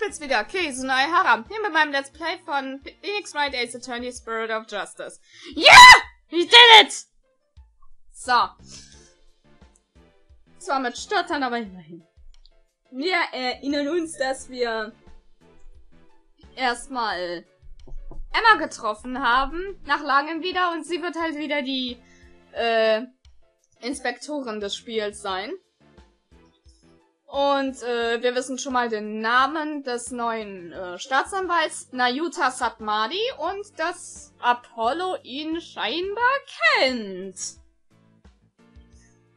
bin's wieder, Käse, neue Haram. Hier mit meinem Let's Play von Wright, Ace Attorney, Spirit of Justice. Ja! Yeah! Ich did it! So. Zwar mit Stottern, aber immerhin. Wir erinnern uns, dass wir erstmal Emma getroffen haben, nach langem wieder, und sie wird halt wieder die Inspektorin des Spiels sein. Und wir wissen schon mal den Namen des neuen Staatsanwalts, Nayuta Satmadi, und dass Apollo ihn scheinbar kennt.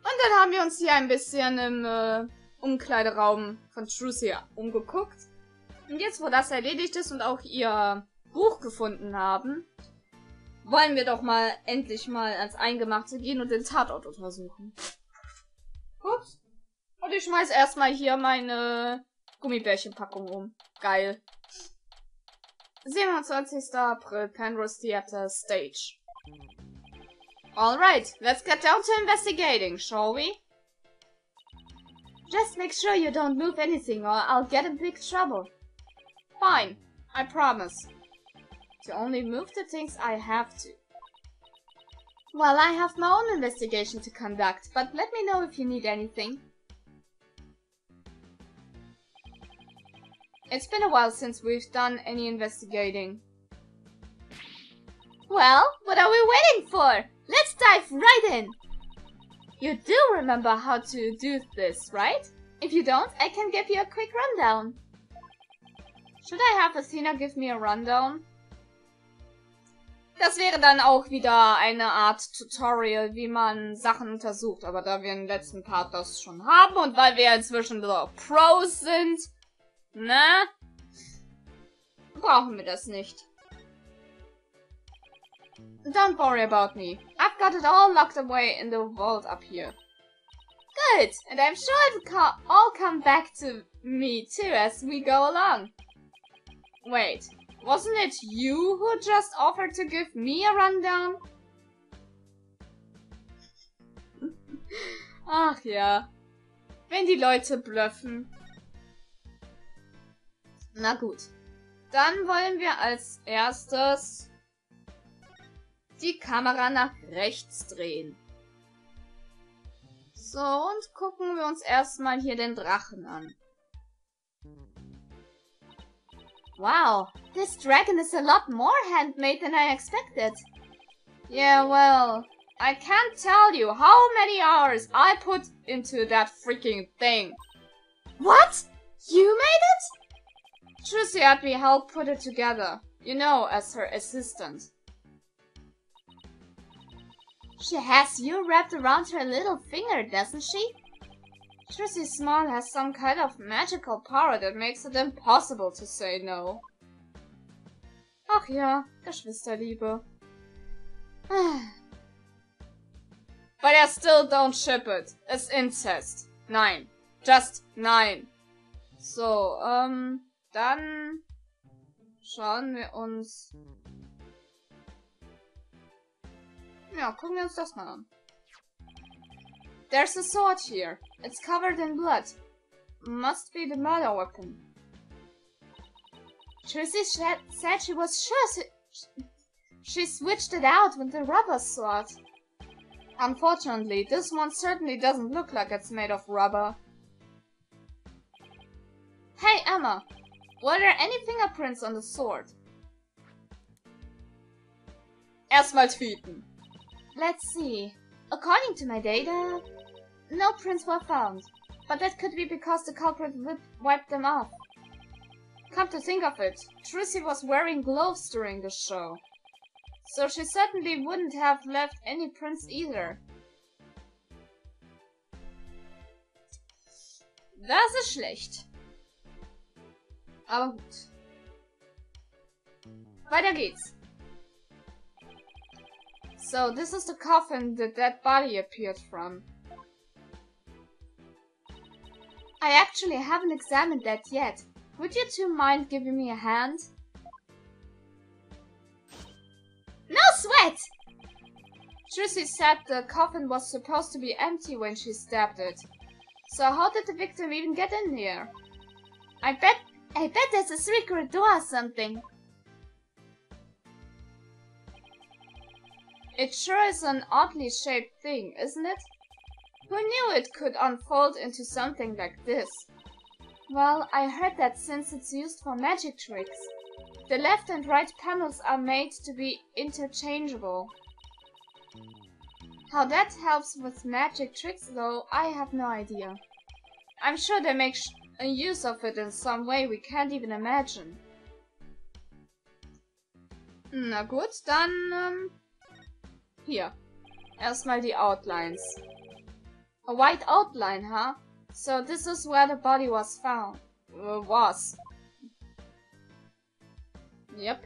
Und dann haben wir uns hier ein bisschen im Umkleideraum von Trucy umgeguckt. Und jetzt, wo das erledigt ist und auch ihr Buch gefunden haben, wollen wir doch mal endlich mal ans Eingemachte gehen und den Tatort untersuchen. Ups. Und ich schmeiß erstmal hier meine Gummibärchenpackung um. Geil. 27. April, Penrose Theater Stage. Alright, let's get down to investigating, shall we? Just make sure you don't move anything or I'll get in big trouble. Fine, I promise. To only move the things I have to. Well, I have my own investigation to conduct, but let me know if you need anything. It's been a while since we've done any investigating. Well, what are we waiting for? Let's dive right in! You do remember how to do this, right? If you don't, I can give you a quick rundown. Should I have Athena give me a rundown? Das wäre dann auch wieder eine Art Tutorial, wie man Sachen untersucht. Aber da wir im letzten Part das schon haben und weil wir inzwischen so Pros sind, ne? Brauchen wir das nicht. Don't worry about me. I've got it all locked away in the vault up here. Good! And I'm sure it'll all come back to me too as we go along. Wait, wasn't it you who just offered to give me a rundown? Ach ja. Wenn die Leute bluffen. Na gut. Dann wollen wir als erstes die Kamera nach rechts drehen. So, und gucken wir uns erstmal hier den Drachen an. Wow, this dragon is a lot more handmade than I expected. Yeah, well, I can't tell you how many hours I put into that freaking thing. What? You made it? Trucy had me help put it together, you know, as her assistant. She has you wrapped around her little finger, doesn't she? Trucy's smile has some kind of magical power that makes it impossible to say no. Ach ja, Geschwisterliebe. But I still don't ship it. It's incest. Nein. Just nein. So, dann schauen wir uns... Ja, gucken wir uns das mal an. There's a sword here. It's covered in blood. Must be the murder weapon. Trucy said she was sure she switched it out with the rubber sword. Unfortunately, this one certainly doesn't look like it's made of rubber. Hey Emma, were there any fingerprints on the sword? Erstmal tweeten. Let's see. According to my data, no prints were found. But that could be because the culprit wiped them off. Come to think of it, Trucy was wearing gloves during the show. So she certainly wouldn't have left any prints either. Das ist schlecht. Aber gut. Weiter geht's. So, this is the coffin the dead body appeared from. I actually haven't examined that yet. Would you two mind giving me a hand? No sweat! Trucy said the coffin was supposed to be empty when she stabbed it. So how did the victim even get in here? I bet I bet there's a secret door or something. It sure is an oddly shaped thing, isn't it? Who knew it could unfold into something like this? Well, I heard that since it's used for magic tricks, the left and right panels are made to be interchangeable. How that helps with magic tricks, though, I have no idea. I'm sure they make a use of it in some way we can't even imagine. Na gut, dann hier. Erstmal die Outlines. A white outline, huh? So this is where the body was found. Yep.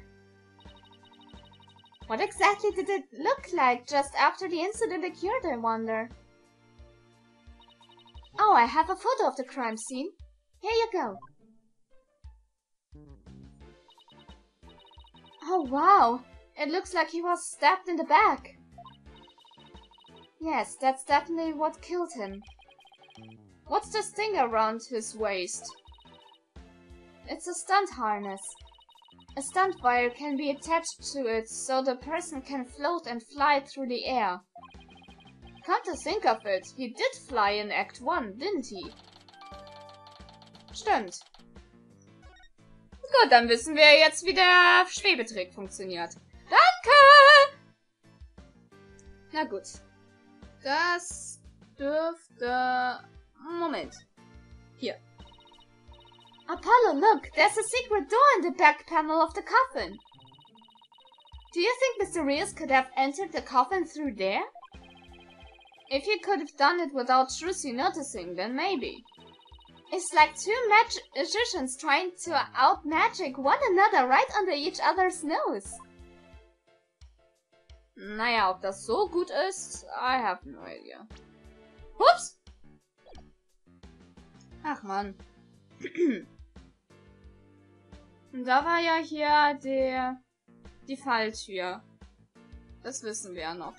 What exactly did it look like just after the incident occurred, I wonder? Oh, I have a photo of the crime scene. Here you go. Oh wow, it looks like he was stabbed in the back. Yes, that's definitely what killed him. What's this thing around his waist? It's a stunt harness. A stunt wire can be attached to it so the person can float and fly through the air. Come to think of it, he did fly in Act 1, didn't he? Stimmt. Gut, dann wissen wir jetzt, wie der Schwebetrick funktioniert. Danke! Na gut. Das dürfte... Moment. Hier. Apollo, look! There's a secret door in the back panel of the coffin. Do you think Mysterious could have entered the coffin through there? If he could have done it without Trucy noticing, then maybe. It's like two magicians trying to out-magic one another right under each other's nose. Naja, ob das so gut ist, I have no idea. Ups! Ach man. Und da war ja hier die Falltür. Das wissen wir ja noch.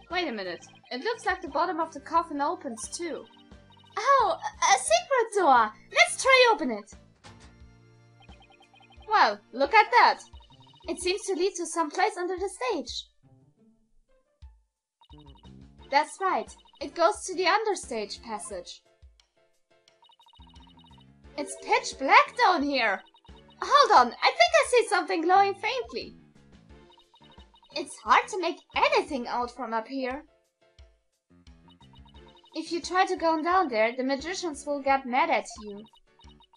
Wait a minute. It looks like the bottom of the coffin opens too. Oh, a secret door! Let's try open it! Well, look at that! It seems to lead to some place under the stage. That's right. It goes to the understage passage. It's pitch black down here. Hold on, I think I see something glowing faintly. It's hard to make anything out from up here. If you try to go down there, the magicians will get mad at you.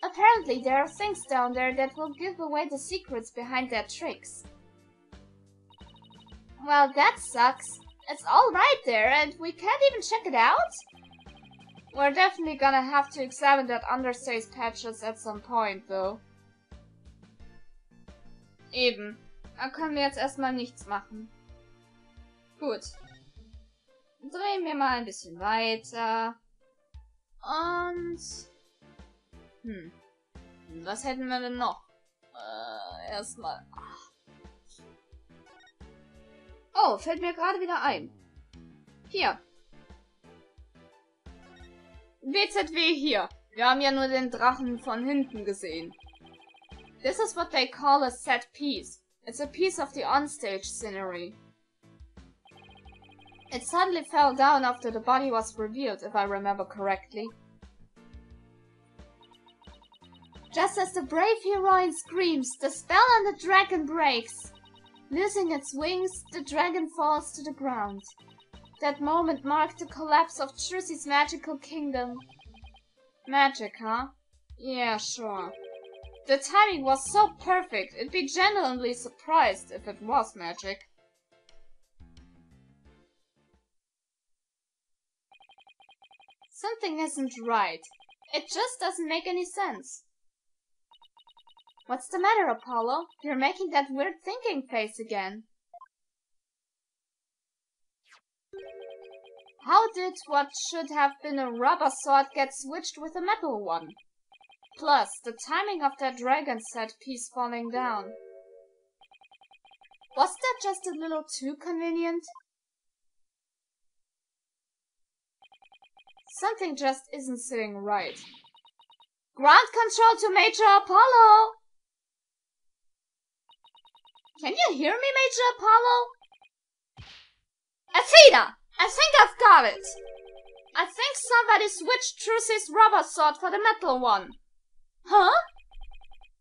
Apparently there are things down there that will give away the secrets behind their tricks. Well, that sucks. It's all right there and we can't even check it out? We're definitely gonna have to examine that understage patches at some point, though. Eben. Da können wir jetzt erstmal nichts machen. Gut. Drehen wir mal ein bisschen weiter. Und... Was hätten wir denn noch? Erstmal... Oh, fällt mir gerade wieder ein. Hier. WZW hier. Wir haben ja nur den Drachen von hinten gesehen. This is what they call a set piece. It's a piece of the onstage scenery. It suddenly fell down after the body was revealed, if I remember correctly. Just as the brave heroine screams, the spell on the dragon breaks. Losing its wings, the dragon falls to the ground. That moment marked the collapse of Trucy's magical kingdom. Magic, huh? Yeah, sure. The timing was so perfect, it'd be genuinely surprised if it was magic. Something isn't right. It just doesn't make any sense. What's the matter, Apollo? You're making that weird thinking face again. How did what should have been a rubber sword get switched with a metal one? Plus, the timing of that dragon set piece falling down. Was that just a little too convenient? Something just isn't sitting right. Ground control to Major Apollo! Can you hear me, Major Apollo? Athena! I think I've got it! I think somebody switched Trucy's rubber sword for the metal one. Huh?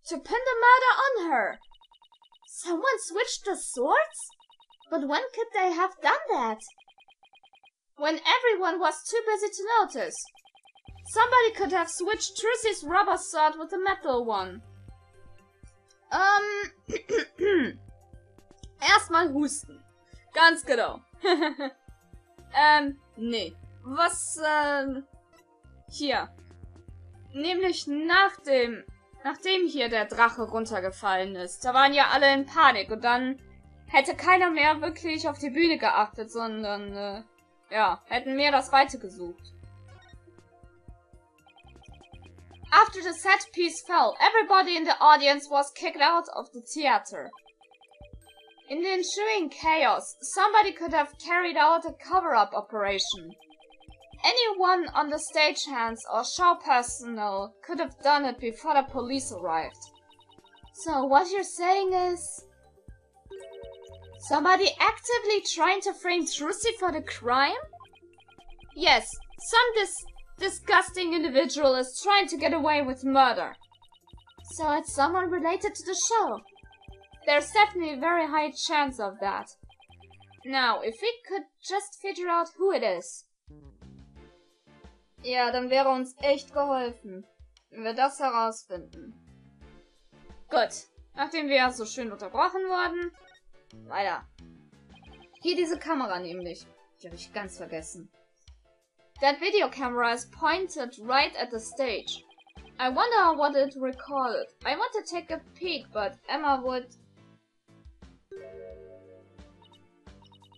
To pin the murder on her. Someone switched the swords? But when could they have done that? When everyone was too busy to notice. Somebody could have switched Trucy's rubber sword with the metal one. Erstmal husten. Ganz genau. Nee. Was, hier. Nämlich nachdem hier der Drache runtergefallen ist. Da waren ja alle in Panik und dann hätte keiner mehr wirklich auf die Bühne geachtet, sondern, ja, hätten mehr das Weite gesucht. After the set piece fell, everybody in the audience was kicked out of the theater. In the ensuing chaos, somebody could have carried out a cover-up operation. Anyone on the stagehands or show personnel could have done it before the police arrived. So what you're saying is... somebody actively trying to frame Trucy for the crime? Yes, some disgusting individual is trying to get away with murder. So it's someone related to the show. There's definitely a very high chance of that. Now, if we could just figure out who it is. Ja, dann wäre uns echt geholfen, wenn wir das herausfinden. Gut, nachdem wir so schön unterbrochen wurden, weiter. Hier diese Kamera nämlich. Die habe ich ganz vergessen. That video camera is pointed right at the stage. I wonder what it recorded. I want to take a peek, but Emma would...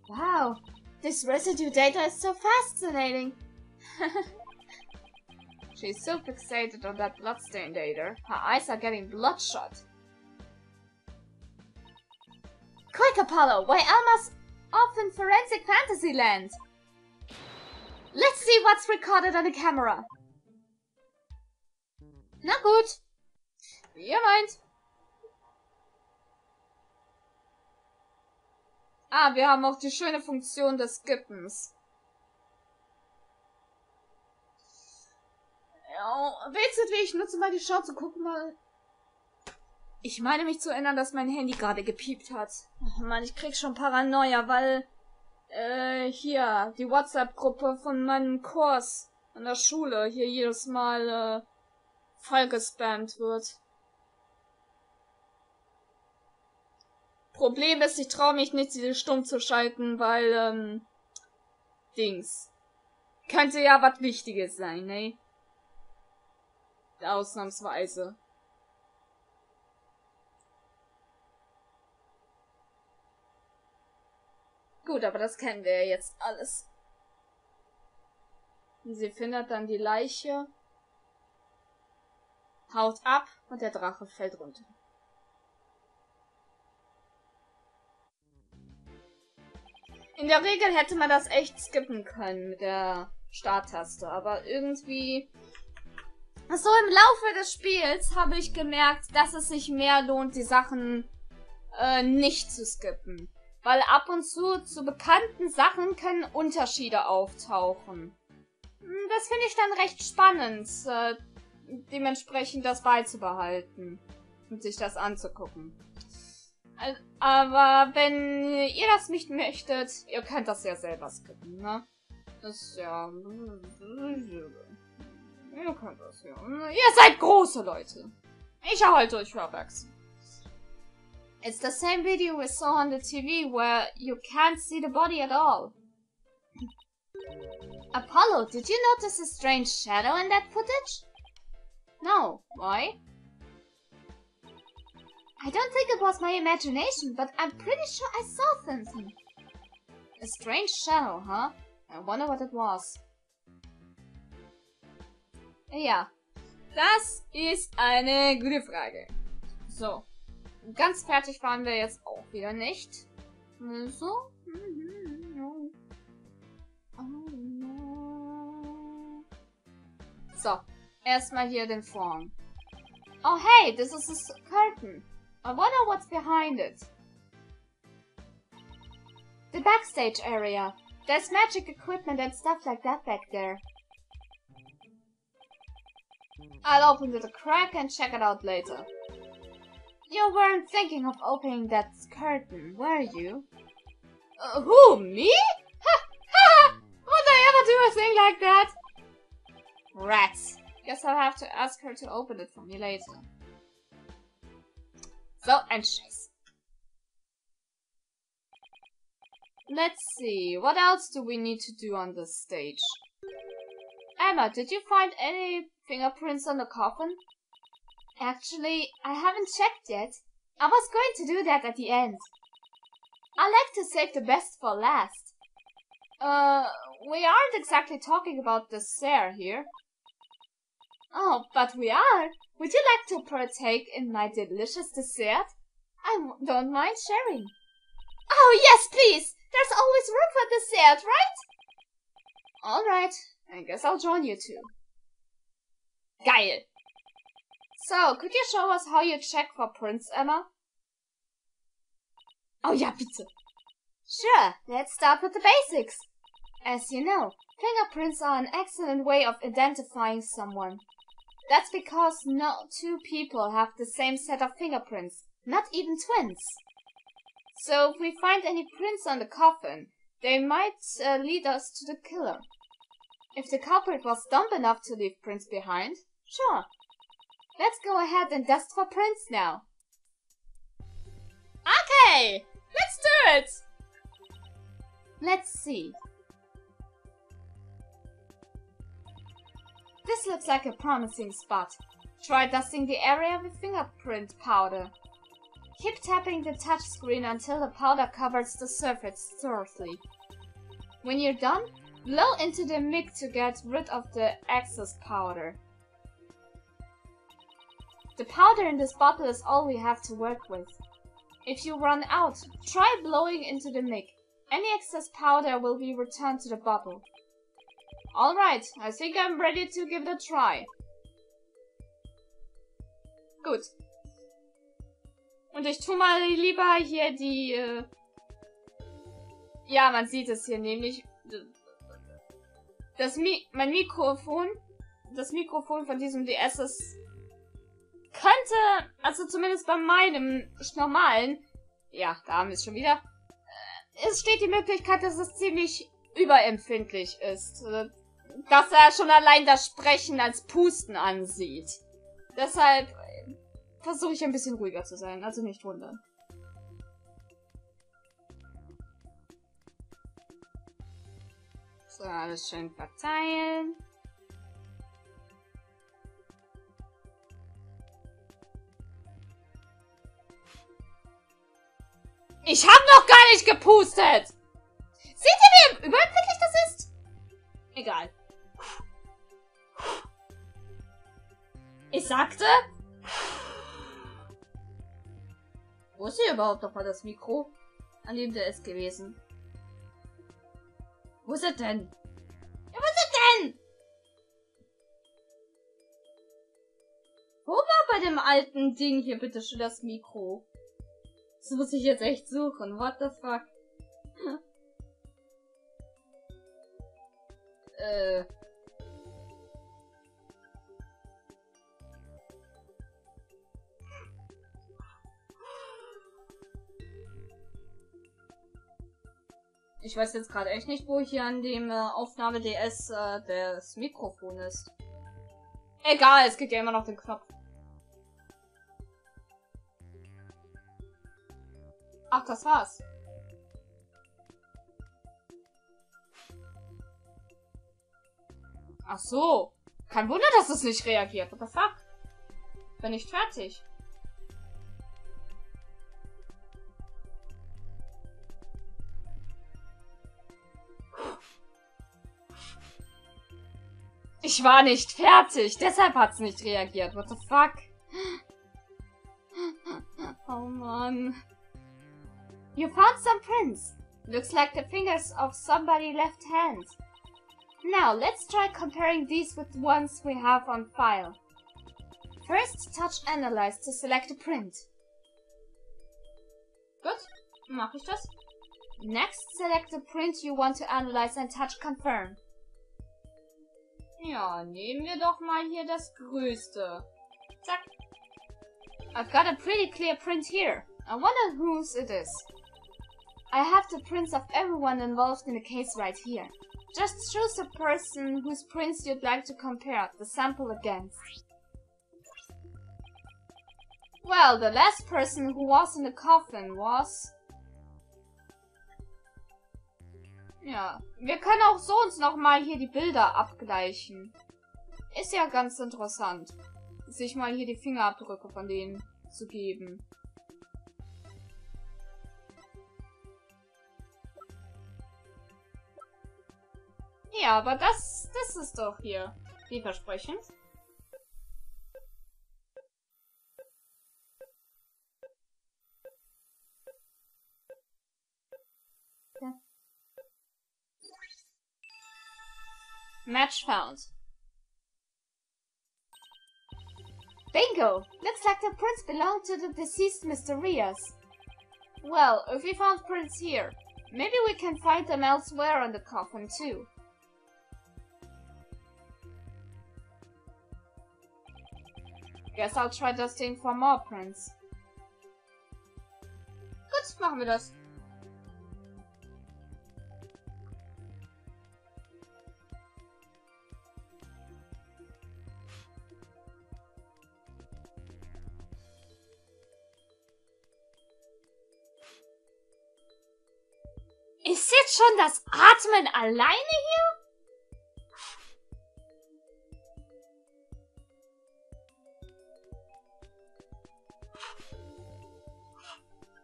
Wow, this residue data is so fascinating. She's so fixated on that bloodstain data. Her eyes are getting bloodshot. Quick, Apollo! Why Elma's off in forensic fantasy land? Let's see what's recorded on the camera. Na gut. Wie ihr meint. Ah, wir haben auch die schöne Funktion des Skippens. Ja, rätselt wie ich nutze mal die Show zu gucken, mal. Ich meine mich zu erinnern, dass mein Handy gerade gepiept hat. Oh Mann, ich krieg schon Paranoia, weil hier die WhatsApp-Gruppe von meinem Kurs an der Schule hier jedes Mal voll gespammt wird. Problem ist, ich traue mich nicht, sie stumm zu schalten, weil Dings. Könnte ja was Wichtiges sein, ne? Ausnahmsweise. Gut, aber das kennen wir ja jetzt alles. Sie findet dann die Leiche, haut ab und der Drache fällt runter. In der Regel hätte man das echt skippen können mit der Starttaste, aber irgendwie... So im Laufe des Spiels habe ich gemerkt, dass es sich mehr lohnt, die Sachen nicht zu skippen. Weil ab und zu bekannten Sachen können Unterschiede auftauchen. Das finde ich dann recht spannend, dementsprechend das beizubehalten und sich das anzugucken. Aber wenn ihr das nicht möchtet, ihr könnt das ja selber skippen, ne? Das ist ja... Ihr könnt das ja. Ihr seid große Leute. Ich halte euch für erwachsen. It's the same video we saw on the TV where you can't see the body at all. Apollo, did you notice a strange shadow in that footage? No. Why? I don't think it was my imagination, but I'm pretty sure I saw something. A strange shadow, huh? I wonder what it was. Ja, das ist eine gute Frage. So, ganz fertig waren wir jetzt auch wieder nicht. So. So, Erstmal hier den Vorhang. Oh hey, this is a curtain. I wonder what's behind it. The backstage area. There's magic equipment and stuff like that back there. I'll open the crack and check it out later. You weren't thinking of opening that curtain, were you? Who, me? Ha! Ha! Would I ever do a thing like that? Rats. Guess I'll have to ask her to open it for me later. So, and Schiss. Let's see, what else do we need to do on this stage? Emma, did you find any fingerprints on the coffin? Actually, I haven't checked yet. I was going to do that at the end. I like to save the best for last. We aren't exactly talking about dessert here. Oh, but we are. Would you like to partake in my delicious dessert? I don't mind sharing. Oh, yes, please! There's always room for dessert, right? Alright, I guess I'll join you too. Geil! So, could you show us how you check for prints, Emma? Oh ja, bitte! Sure, let's start with the basics. As you know, fingerprints are an excellent way of identifying someone. That's because no two people have the same set of fingerprints, not even twins. So if we find any prints on the coffin, they might lead us to the killer. If the culprit was dumb enough to leave prints behind, sure. Let's go ahead and dust for prints now. Okay, let's do it! Let's see. This looks like a promising spot. Try dusting the area with fingerprint powder. Keep tapping the touchscreen until the powder covers the surface thoroughly. When you're done, blow into the mic to get rid of the excess powder. The powder in this bottle is all we have to work with. If you run out, try blowing into the mic. Any excess powder will be returned to the bottle. Alright, I think I'm ready to give it a try. Gut. Und ich tue mal lieber hier die, ja, man sieht es hier nämlich, mein Mikrofon, das Mikrofon von diesem DS ist, könnte, also zumindest bei meinem normalen, ja, da haben wir es schon wieder, es steht die Möglichkeit, dass es ziemlich überempfindlich ist, dass er schon allein das Sprechen als Pusten ansieht. Deshalb versuche ich ein bisschen ruhiger zu sein, also nicht wundern. So, alles schön verteilen. Ich hab noch gar nicht gepustet! Seht ihr, wie überempfindlich das ist? Egal. Ich sagte... Wo ist hier überhaupt noch mal das Mikro? An dem der ist gewesen. Wo ist er denn? Ja, wo ist er denn? Wo war bei dem alten Ding hier bitte schon das Mikro? Das muss ich jetzt echt suchen. What the fuck? Ich weiß jetzt gerade echt nicht, wo hier an dem Aufnahme-DS das Mikrofon ist. Egal, es gibt ja immer noch den Knopf. Ach, das war's. Ach so. Kein Wunder, dass es nicht reagiert. What the fuck? Bin nicht fertig. Ich war nicht fertig. Deshalb hat's nicht reagiert. What the fuck? Oh Mann. You found some prints. Looks like the fingers of somebody left hand. Now, let's try comparing these with the ones we have on file. First, touch Analyze to select a print. Gut, mache ich das. Next, select the print you want to analyze and touch Confirm. Ja, nehmen wir doch mal hier das größte. Zack. I've got a pretty clear print here. I wonder whose it is. I have the prints of everyone involved in the case right here. Just choose the person whose prints you'd like to compare the sample against. Well, the last person who was in the coffin was... Ja, wir können auch so uns nochmal hier die Bilder abgleichen. Ist ja ganz interessant, sich mal hier die Fingerabdrücke von denen zu geben. Ja, aber das ist doch hier vielversprechend. Ja. Match found. Bingo! Looks like the prints belong to the deceased Mr. Rias. Well, if we found prints here, maybe we can find them elsewhere on the coffin too. Guess I'll try dusting for more prints. Gut, machen wir das. Ist jetzt schon das Atmen alleine hier?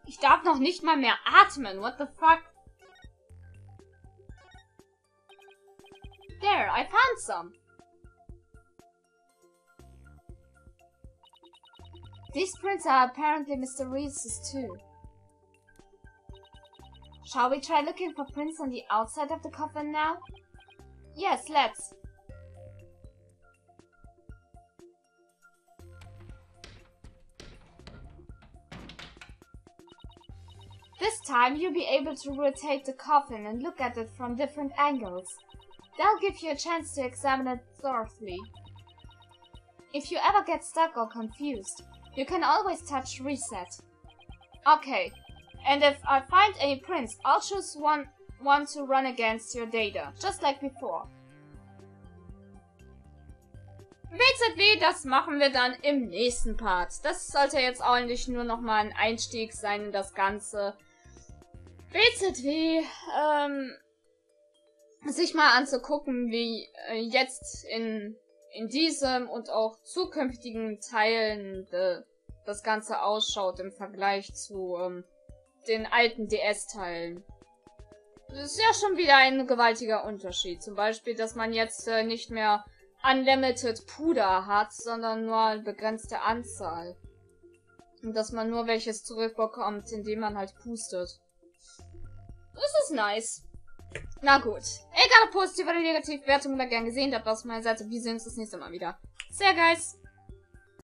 Ich darf noch nicht mal mehr atmen. What the fuck? There, I found some. These prints are apparently Mr. Reese's too. Shall we try looking for prints on the outside of the coffin now? Yes, let's. This time you'll be able to rotate the coffin and look at it from different angles. That'll give you a chance to examine it thoroughly. If you ever get stuck or confused, you can always touch Reset. Okay, and if I find any prints, I'll choose one to run against your data, just like before. WZW, das machen wir dann im nächsten Part. Das sollte jetzt eigentlich nur nochmal ein Einstieg sein in das Ganze. WZW, sich mal anzugucken, wie jetzt in diesem und auch zukünftigen Teilen das Ganze ausschaut im Vergleich zu den alten DS-Teilen. Das ist ja schon wieder ein gewaltiger Unterschied. Zum Beispiel, dass man jetzt nicht mehr Unlimited Puder hat, sondern nur eine begrenzte Anzahl. Und dass man nur welches zurückbekommt, indem man halt pustet. Das ist nice. Na gut. Egal ob positiv oder negativ, Bewertung oder gern gesehen, das war's von meiner Seite. Wir sehen uns das nächste Mal wieder. Sehr geil.